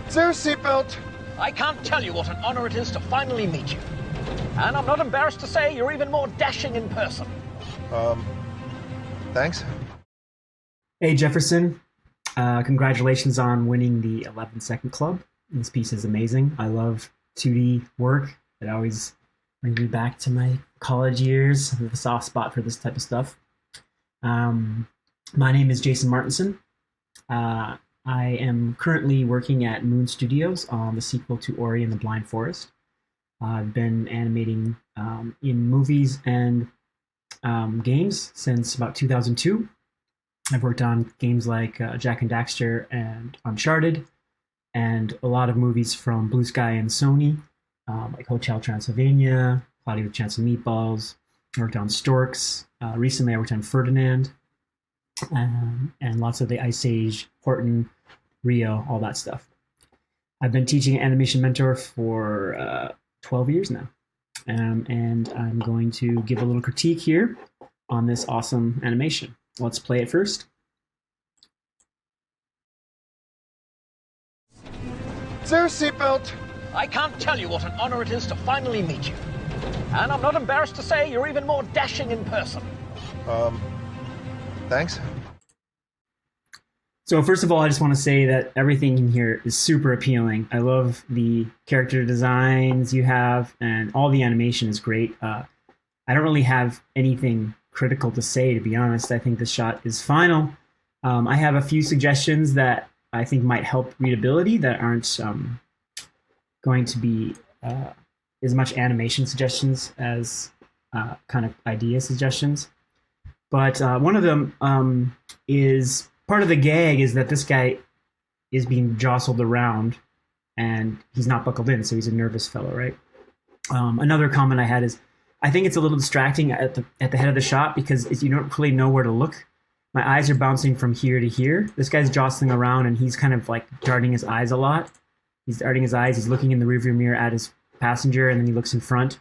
Is there a seatbelt? I can't tell you what an honor it is to finally meet you. And I'm not embarrassed to say you're even more dashing in person. Thanks. Hey, Jefferson. Congratulations on winning the 11 Second Club. This piece is amazing. I love 2D work. It always brings me back to my college years. I have a soft spot for this type of stuff. My name is Jason Martinsen. I am currently working at Moon Studios on the sequel to Ori and the Blind Forest. I've been animating in movies and games since about 2002. I've worked on games like Jak and Daxter and Uncharted, and a lot of movies from Blue Sky and Sony, like Hotel Transylvania, Cloudy with Chance of Meatballs. I worked on Storks. Recently, I worked on Ferdinand, and lots of the Ice Age, Horton, Rio, all that stuff. I've been teaching animation mentor for 12 years now, and I'm going to give a little critique here on this awesome animation. Let's play it first. Is there a seatbelt? I can't tell you what an honor it is to finally meet you. And I'm not embarrassed to say you're even more dashing in person. Thanks. So first of all, I just want to say that everything in here is super appealing. I love the character designs you have, and all the animation is great. I don't really have anything critical to say, to be honest. I think the shot is final. I have a few suggestions that I think might help readability that aren't going to be as much animation suggestions as kind of idea suggestions. But one of them is part of the gag is that this guy is being jostled around and he's not buckled in, so he's a nervous fellow, right? Another comment I had is I think it's a little distracting at the head of the shot because you don't really know where to look. My eyes are bouncing from here to here. This guy's jostling around and he's kind of like darting his eyes a lot. He's darting his eyes. He's looking in the rearview mirror at his passenger, and then he looks in front.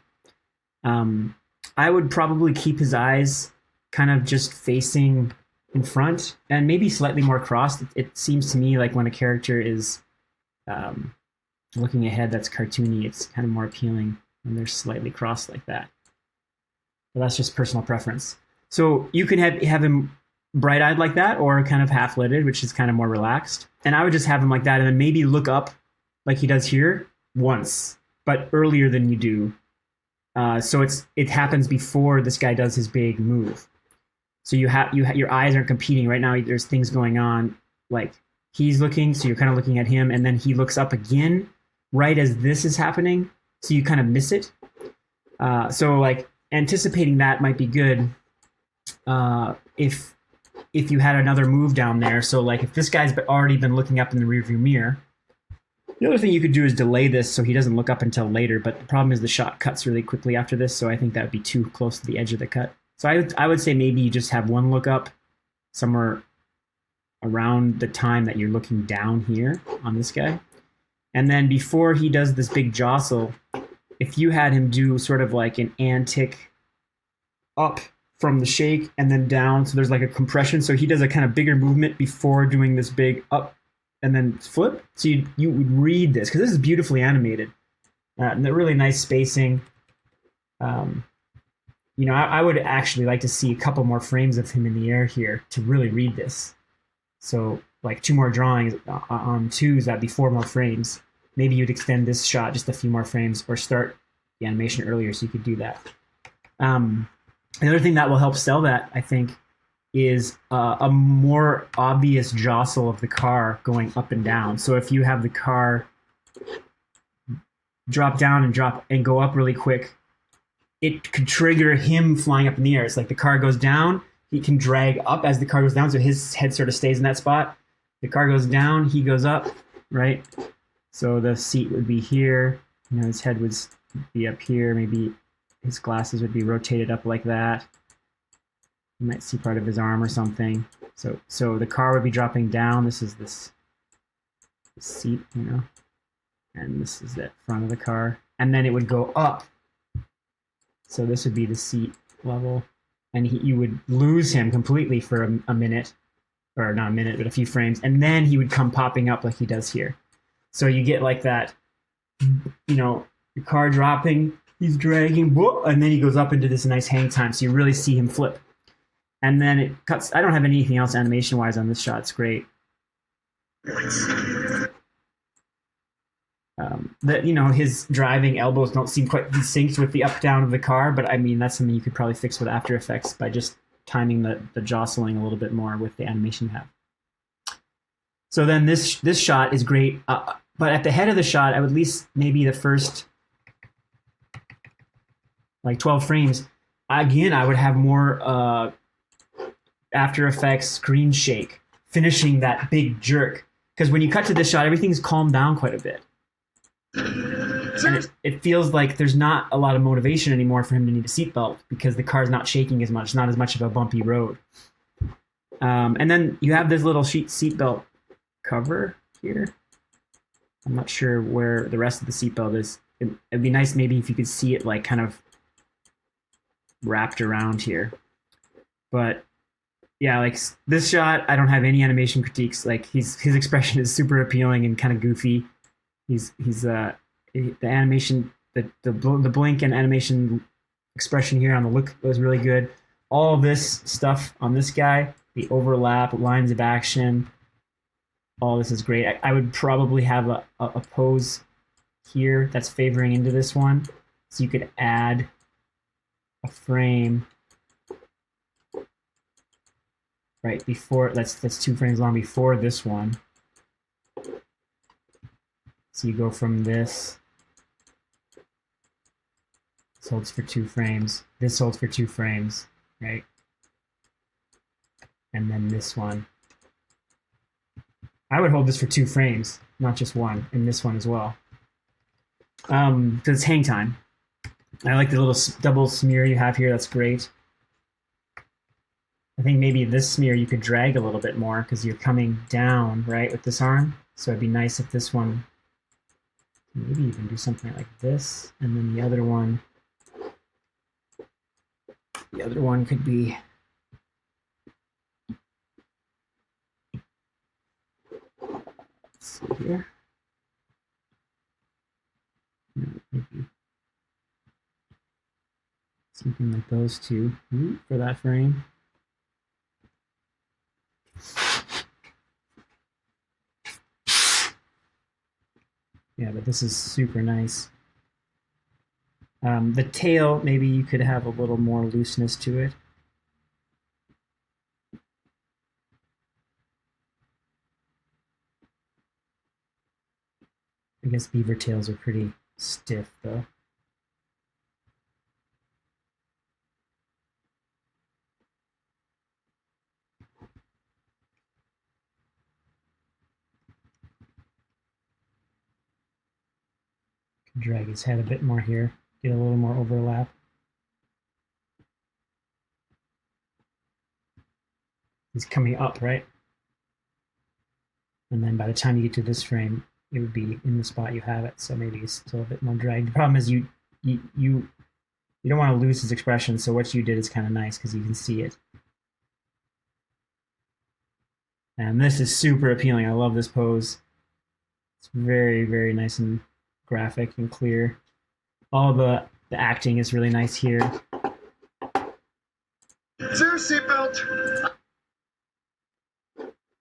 I would probably keep his eyes kind of just facing in front and maybe slightly more crossed. It seems to me like when a character is looking ahead that's cartoony, it's kind of more appealing when they're slightly crossed like that. But that's just personal preference. So you can have him bright-eyed like that or kind of half-lidded, which is kind of more relaxed. And I would just have him like that and then maybe look up like he does here once, but earlier than you do. So it happens before this guy does his big move. So your eyes aren't competing right now. There's things going on, like he's looking, so you're kind of looking at him, and then he looks up again right as this is happening, so you kind of miss it. So like anticipating that might be good if you had another move down there. So like if this guy's already been looking up in the rearview mirror, the other thing you could do is delay this so he doesn't look up until later. But the problem is the shot cuts really quickly after this, so I think that would be too close to the edge of the cut. So I would say maybe you just have one look up somewhere around the time that you're looking down here on this guy. And then before he does this big jostle, if you had him do sort of like an antic up from the shake and then down, so there's like a compression. So he does a kind of bigger movement before doing this big up and then flip. So you would read this, because this is beautifully animated. And they're really nice spacing. I would actually like to see a couple more frames of him in the air here to really read this. So like 2 more drawings on 2s, that'd be 4 more frames. Maybe you'd extend this shot just a few more frames or start the animation earlier so you could do that. The other thing that will help sell that, I think, is a more obvious jostle of the car going up and down. So if you have the car drop down and go up really quick, it could trigger him flying up in the air. It's like the car goes down, he can drag up as the car goes down, so his head sort of stays in that spot. The car goes down, he goes up, right? So the seat would be here, his head would be up here, maybe his glasses would be rotated up like that. You might see part of his arm or something. So the car would be dropping down. This is this seat, and this is the front of the car. And then it would go up. So this would be the seat level. And you would lose him completely for a minute, or not a minute, but a few frames. And then he would come popping up like he does here. So you get like that, your car dropping, he's dragging, and then he goes up into this nice hang time. So you really see him flip. And then it cuts. I don't have anything else animation-wise on this shot. It's great. His driving elbows don't seem quite synced with the up-down of the car, but I mean, that's something you could probably fix with After Effects by just timing the jostling a little bit more with the animation you have. So then this shot is great, but at the head of the shot, I would at least maybe the first 12 frames, again, I would have more After Effects screen shake, finishing that big jerk. Because when you cut to this shot, everything's calmed down quite a bit. And it feels like there's not a lot of motivation anymore for him to need a seatbelt because the car's not shaking as much, not as much of a bumpy road. And then you have this little seatbelt cover here. I'm not sure where the rest of the seatbelt is. It'd be nice maybe if you could see it like kind of wrapped around here. But yeah, like this shot, I don't have any animation critiques. Like his expression is super appealing and kind of goofy. The animation, the blink and animation expression here on the look was really good. All this stuff on this guy, the overlap, lines of action, all this is great. I would probably have a pose here that's favoring into this one, so you could add a frame right before. That's 2 frames long before this one. So you go from this holds for 2 frames. This holds for 2 frames, right? And then this one. I would hold this for 2 frames, not just 1, and this one as well. Because it's hang time. I like the little double smear you have here. That's great. I think maybe this smear you could drag a little bit more because you're coming down, right, with this arm. So it'd be nice if this one, maybe you can do something like this, and then the other one could be see here. Maybe something like those two for that frame. Yeah, but this is super nice. The tail, maybe you could have a little more looseness to it. I guess beaver tails are pretty stiff, though. Drag his head a bit more here, get a little more overlap. He's coming up, right? And then by the time you get to this frame, it would be in the spot you have it, so maybe it's still a bit more dragged. The problem is you don't want to lose his expression, so what you did is kind of nice because you can see it. And this is super appealing. I love this pose. It's very, very nice and graphic and clear. All the acting is really nice here. Zero seatbelt.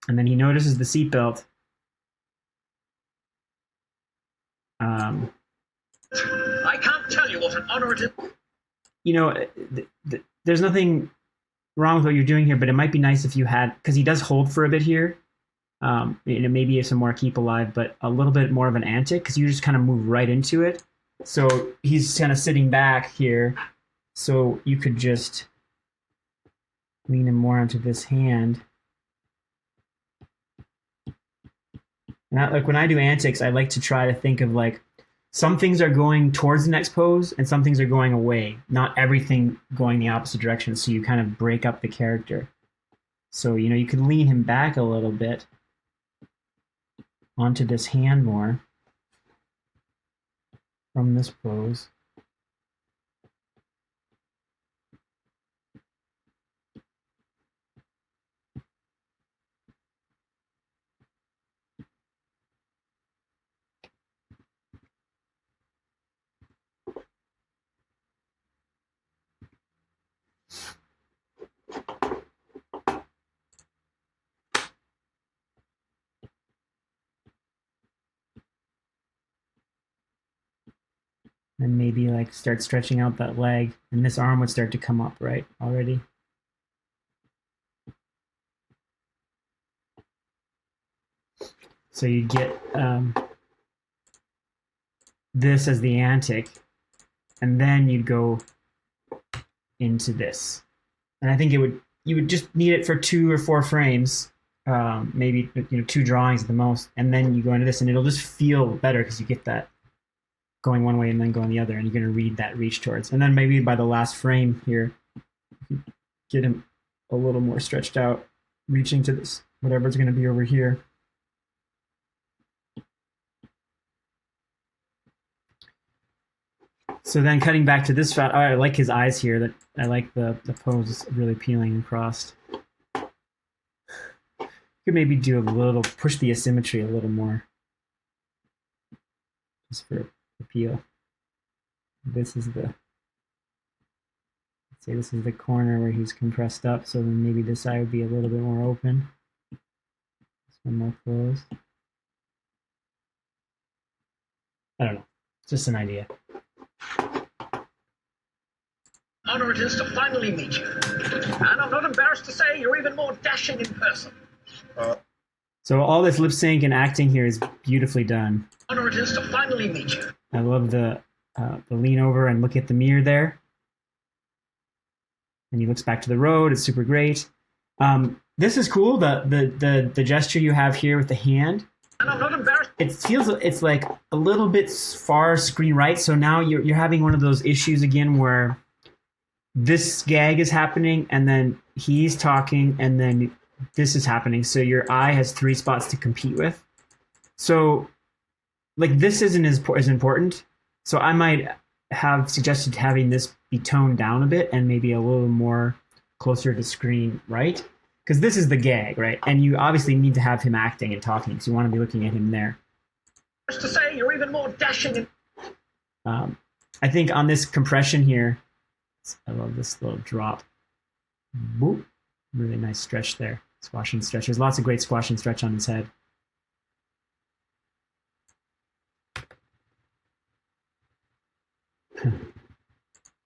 And then he notices the seatbelt. I can't tell you what an honor it is. There's nothing wrong with what you're doing here, but it might be nice if you had, because he does hold for a bit here. Maybe some more keep alive, but a little bit more of an antic, because you just kind of move right into it. So he's kind of sitting back here, so you could just lean him more onto this hand. And like when I do antics, I like to try to think of like some things are going towards the next pose and some things are going away, not everything going the opposite direction. So you kind of break up the character. So, you can lean him back a little bit onto this hand more from this pose. And maybe like start stretching out that leg, and this arm would start to come up, right, already. So you'd get this as the antic, and then you'd go into this. And I think you would just need it for 2 or 4 frames, maybe 2 drawings at the most, and then you go into this, and it'll just feel better because you get that going one way and then going the other, and you're going to read that reach towards. And then maybe by the last frame here, you get him a little more stretched out, reaching to this, whatever's going to be over here. So then cutting back to this shot, I like his eyes here. That I like the pose is really appealing and crossed. Could maybe do a little, push the asymmetry a little more, just for appeal. This is the, let's say this is the corner where he's compressed up, so then maybe this eye would be a little bit more open. This one more closed. I don't know, it's just an idea. Honor it is to finally meet you. And I'm not embarrassed to say you're even more dashing in person. So all this lip sync and acting here is beautifully done. Honor it is to finally meet you. I love the lean over and look at the mirror there. And he looks back to the road. It's super great. This is cool. The gesture you have here with the hand. And I'm not embarrassed. It feels, it's like a little bit far screen right. So now you're having one of those issues again where this gag is happening and then he's talking and then this is happening. So your eye has 3 spots to compete with. So like this isn't as important. So I might have suggested having this be toned down a bit and maybe a little more closer to screen right. Because this is the gag, right? And you obviously need to have him acting and talking, so you want to be looking at him there. Just to say, you're even more dashing. I think on this compression here, I love this little drop. Boop. Really nice stretch there. Squash and stretch. There's lots of great squash and stretch on his head.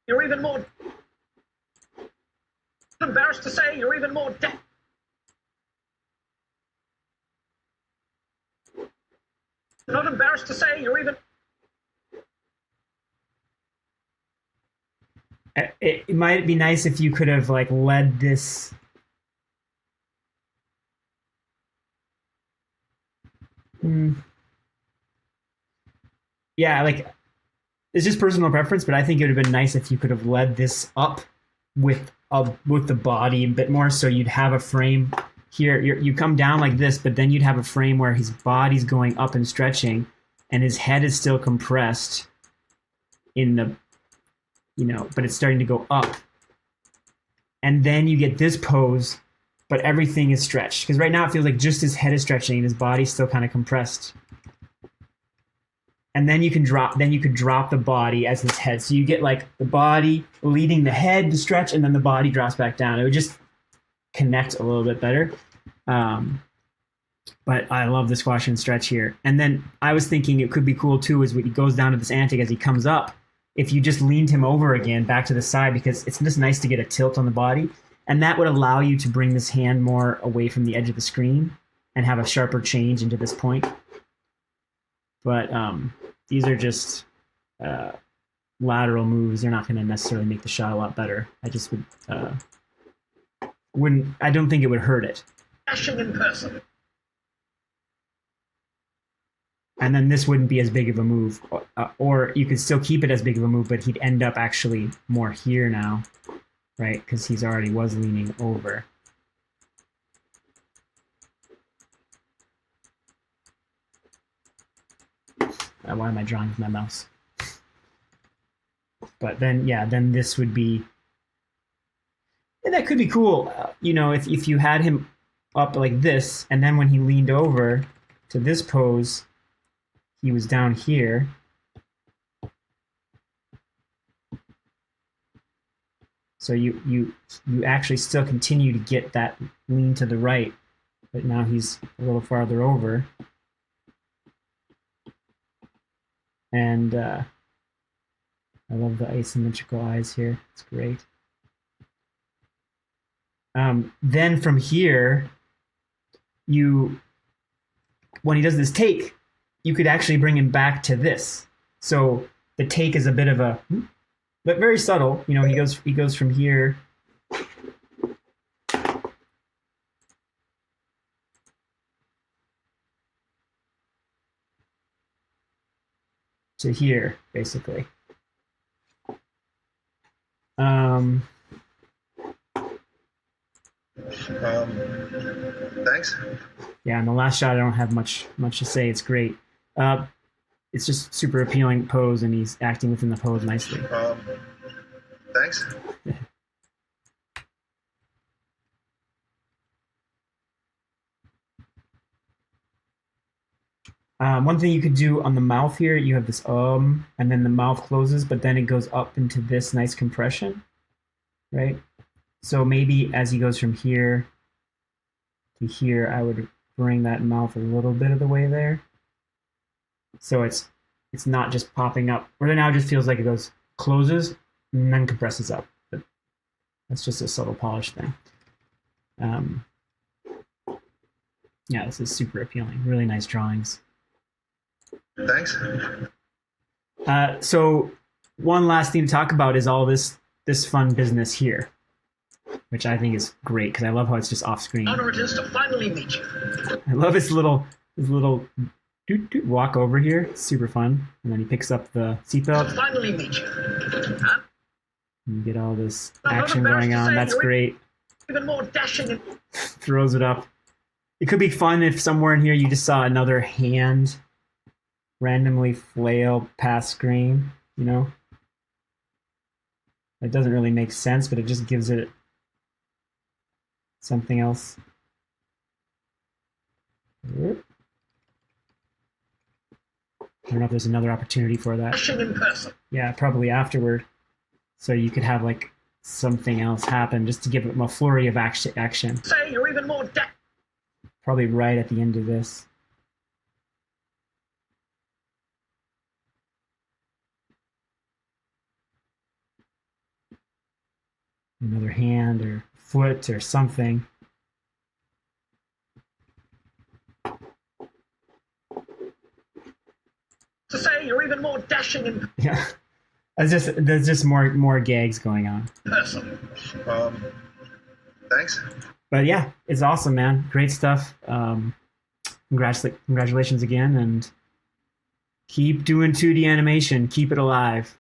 You're even more embarrassed to say you're even more not embarrassed to say you're even. It might be nice if you could have like led this. Yeah, like it's just personal preference, but I think it would have been nice if you could have led this up with the body a bit more, so you'd have a frame here. You come down like this, but then you'd have a frame where his body's going up and stretching, and his head is still compressed in the, but it's starting to go up. And then you get this pose, but everything is stretched. Because right now it feels like just his head is stretching and his body's still kind of compressed. And then you could drop the body as his head. So you get like the body leading the head to stretch, and then the body drops back down. It would just connect a little bit better. But I love the squash and stretch here. And then I was thinking it could be cool too is when he goes down to this antic as he comes up, if you just leaned him over again back to the side, because it's just nice to get a tilt on the body. And that would allow you to bring this hand more away from the edge of the screen and have a sharper change into this point. But these are just lateral moves. They're not going to necessarily make the shot a lot better. I just I don't think it would hurt it. Dashing in person. And then this wouldn't be as big of a move. Or you could still keep it as big of a move, but he'd end up actually more here now, right? Because he's already was leaning over. Why am I drawing with my mouse? But then, yeah, then this would be... And that could be cool, if you had him up like this, and then when he leaned over to this pose, he was down here. So you actually still continue to get that lean to the right, but now he's a little farther over. And I love the asymmetrical eyes here. It's great. Then from here, when he does this take, you could actually bring him back to this. So the take is a bit of a, but very subtle. You know, he goes from here to here, basically. Thanks. Yeah, and the last shot, I don't have much to say. It's great. It's just super appealing pose, and he's acting within the pose nicely. Thanks. One thing you could do on the mouth here, you have this and then the mouth closes, but then it goes up into this nice compression, right? So maybe as he goes from here to here, I would bring that mouth a little bit of the way there. So it's not just popping up. Or now it just feels like it goes, closes, and then compresses up. But that's just a subtle polish thing. Yeah, this is super appealing. Really nice drawings. Thanks. So one last thing to talk about is all this fun business here, which I think is great because I love how it's just off screen. Honor it is to finally meet you. I love his little walk over here. It's super fun. And then he picks up the seatbelt. Finally meet you. And you get all this action going on. That's great. Even more dashing and Throws it up. It could be fun if somewhere in here you just saw another hand randomly flail past screen, you know? It doesn't really make sense, but it just gives it something else. I don't know if there's another opportunity for that. dashing in person. Yeah, probably afterward. So you could have like something else happen just to give it a flurry of action. Say you're even more Probably right at the end of this. Another hand or foot or something. to say you're even more dashing in Yeah. There's just more gags going on. person. Thanks. But yeah, it's awesome, man. Great stuff. Congratulations again, and keep doing 2D animation. Keep it alive.